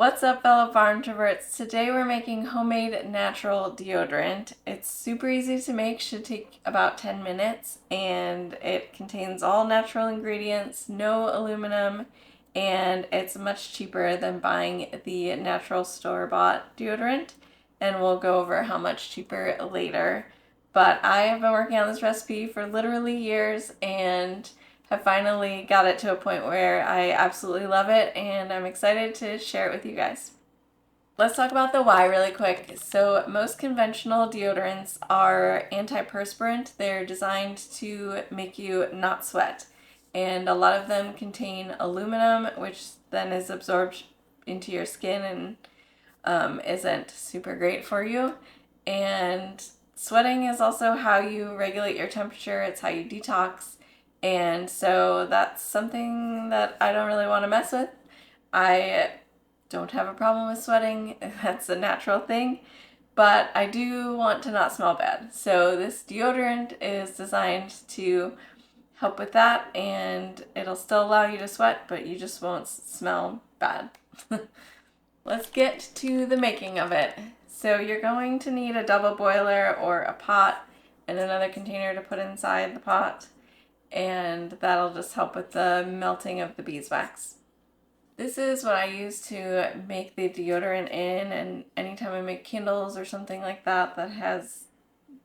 What's up, fellow farm introverts? Today we're making homemade natural deodorant. It's super easy to make, should take about 10 minutes, and it contains all natural ingredients, no aluminum, and it's much cheaper than buying the natural store-bought deodorant, and we'll go over how much cheaper later. But I have been working on this recipe for literally years, and have finally got it to a point where I absolutely love it, and I'm excited to share it with you guys. Let's talk about the why really quick. So most conventional deodorants are antiperspirant. They're designed to make you not sweat. And a lot of them contain aluminum, which then is absorbed into your skin and isn't super great for you. And sweating is also how you regulate your temperature. It's how you detox. And so that's something that I don't really want to mess with. I don't have a problem with sweating. That's a natural thing. But I do want to not smell bad. So this deodorant is designed to help with that, and it'll still allow you to sweat, but you just won't smell bad. Let's get to the making of it. So you're going to need a double boiler or a pot and another container to put inside the pot, and that'll just help with the melting of the beeswax. This is what I use to make the deodorant in, and anytime I make candles or something like that that has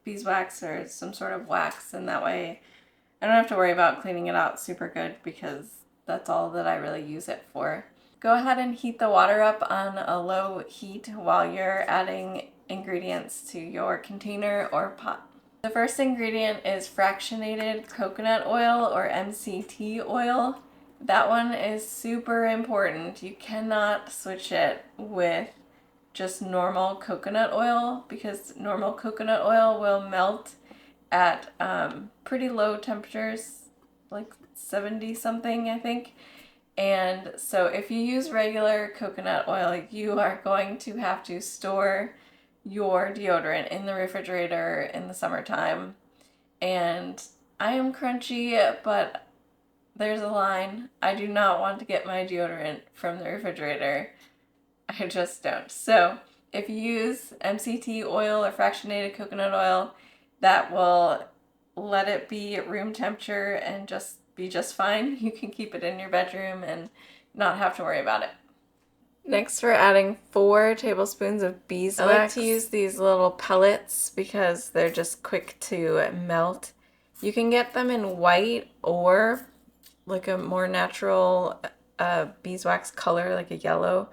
beeswax or some sort of wax, and that way I don't have to worry about cleaning it out super good because that's all that I really use it for. Go ahead and heat the water up on a low heat while you're adding ingredients to your container or pot. The first ingredient is fractionated coconut oil, or MCT oil. That one is super important. You cannot switch it with just normal coconut oil because normal coconut oil will melt at pretty low temperatures, like 70 something, I think. And so if you use regular coconut oil, you are going to have to store your deodorant in the refrigerator in the summertime. And I am crunchy, but there's a line. I do not want to get my deodorant from the refrigerator. I just don't. So if you use MCT oil or fractionated coconut oil, that will let it be at room temperature and just be just fine. You can keep it in your bedroom and not have to worry about it. Next, we're adding 4 tablespoons of beeswax. I like to use these little pellets because they're just quick to melt. You can get them in white or like a more natural beeswax color, like a yellow.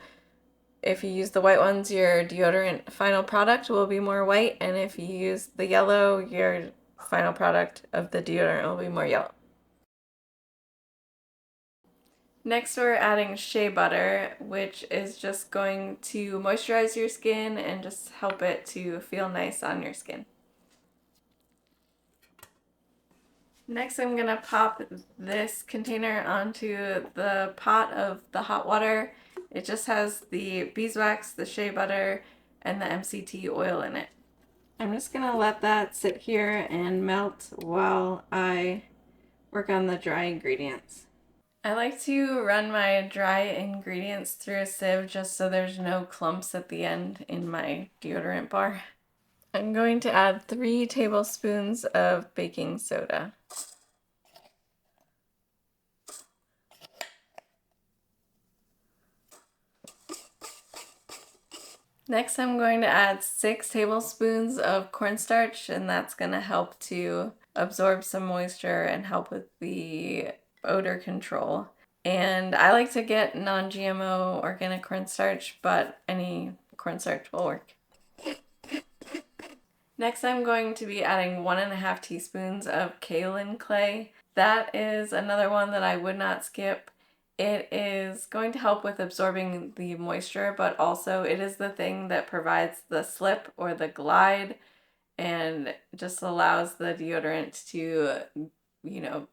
If you use the white ones, your deodorant final product will be more white, and if you use the yellow, your final product of the deodorant will be more yellow. Next, we're adding shea butter, which is just going to moisturize your skin and just help it to feel nice on your skin. Next, I'm going to pop this container onto the pot of the hot water. It just has the beeswax, the shea butter, and the MCT oil in it. I'm just going to let that sit here and melt while I work on the dry ingredients. I like to run my dry ingredients through a sieve just so there's no clumps at the end in my deodorant bar. I'm going to add 3 tablespoons of baking soda. Next, I'm going to add 6 tablespoons of cornstarch, and that's going to help to absorb some moisture and help with the odor control. And I like to get non-GMO organic cornstarch, but any cornstarch will work. Next, I'm going to be adding 1.5 teaspoons of Kaolin Clay. That is another one that I would not skip. It is going to help with absorbing the moisture, but also it is the thing that provides the slip or the glide and just allows the deodorant to,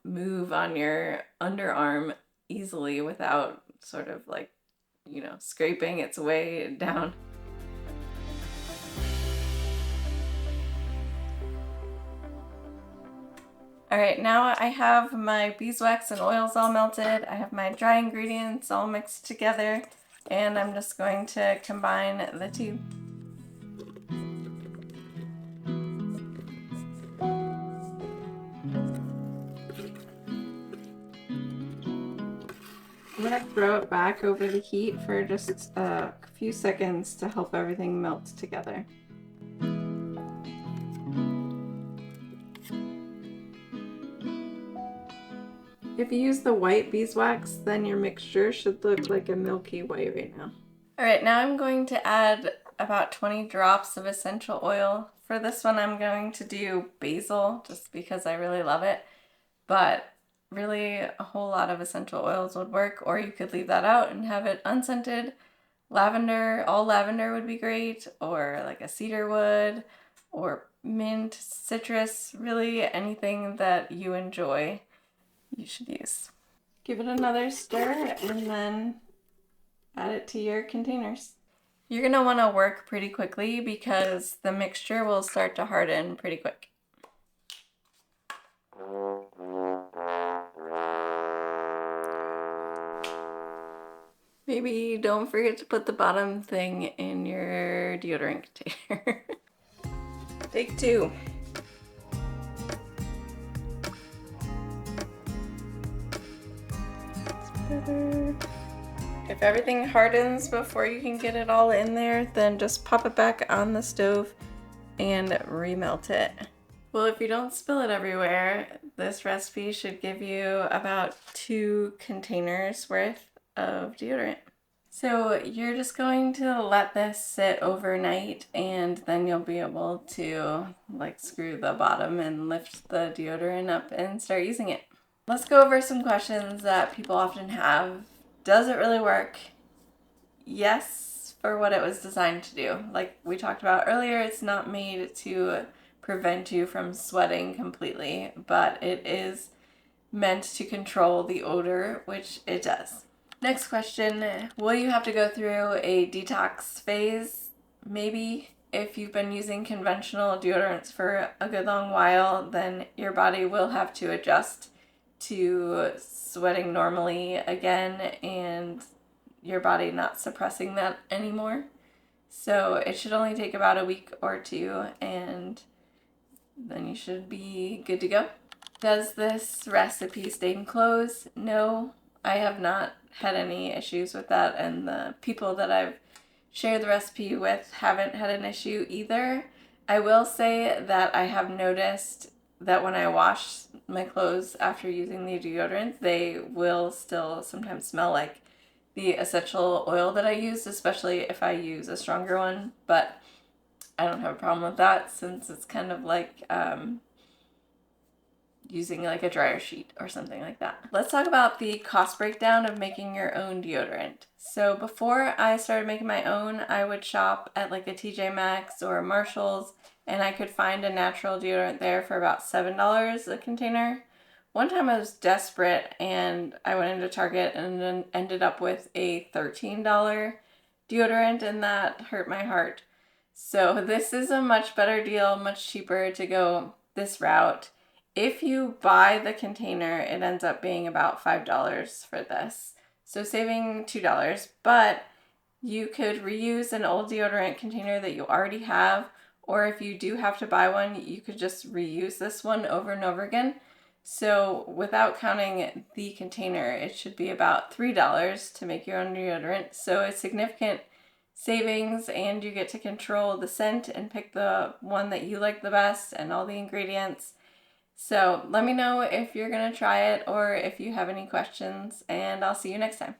move on your underarm easily without sort of like, scraping its way down. Alright, now I have my beeswax and oils all melted. I have my dry ingredients all mixed together. And I'm just going to combine the two. I'm going to throw it back over the heat for just a few seconds to help everything melt together. If you use the white beeswax, then your mixture should look like a milky white right now. Alright, now I'm going to add about 20 drops of essential oil. For this one I'm going to do basil just because I really love it, but really a whole lot of essential oils would work, or you could leave that out and have it unscented. Lavender, all lavender would be great, or like a cedar wood, or mint, citrus, really anything that you enjoy you should use. Give it another stir and then add it to your containers. You're going to want to work pretty quickly because the mixture will start to harden pretty quick. Maybe don't forget to put the bottom thing in your deodorant container. Take 2. If everything hardens before you can get it all in there, then just pop it back on the stove and remelt it. Well, if you don't spill it everywhere, this recipe should give you about 2 containers worth of deodorant. So you're just going to let this sit overnight and then you'll be able to like screw the bottom and lift the deodorant up and start using it. Let's go over some questions that people often have. Does it really work? Yes, for what it was designed to do. Like we talked about earlier, it's not made to prevent you from sweating completely, but it is meant to control the odor, which it does. Next question, will you have to go through a detox phase? Maybe. If you've been using conventional deodorants for a good long while, then your body will have to adjust to sweating normally again and your body not suppressing that anymore. So it should only take about a week or 2 and then you should be good to go. Does this recipe stain clothes? No, I have not had any issues with that, and the people that I've shared the recipe with haven't had an issue either. I will say that I have noticed that when I wash my clothes after using the deodorant, they will still sometimes smell like the essential oil that I used, especially if I use a stronger one, but I don't have a problem with that since it's kind of like using like a dryer sheet or something like that. Let's talk about the cost breakdown of making your own deodorant. So before I started making my own, I would shop at like a TJ Maxx or a Marshall's and I could find a natural deodorant there for about $7 a container. One time I was desperate and I went into Target and then ended up with a $13 deodorant and that hurt my heart. So this is a much better deal, much cheaper to go this route. If you buy the container, it ends up being about $5 for this. So saving $2, but you could reuse an old deodorant container that you already have, or if you do have to buy one, you could just reuse this one over and over again. So without counting the container, it should be about $3 to make your own deodorant. So it's significant savings and you get to control the scent and pick the one that you like the best and all the ingredients. So let me know if you're going to try it or if you have any questions, and I'll see you next time.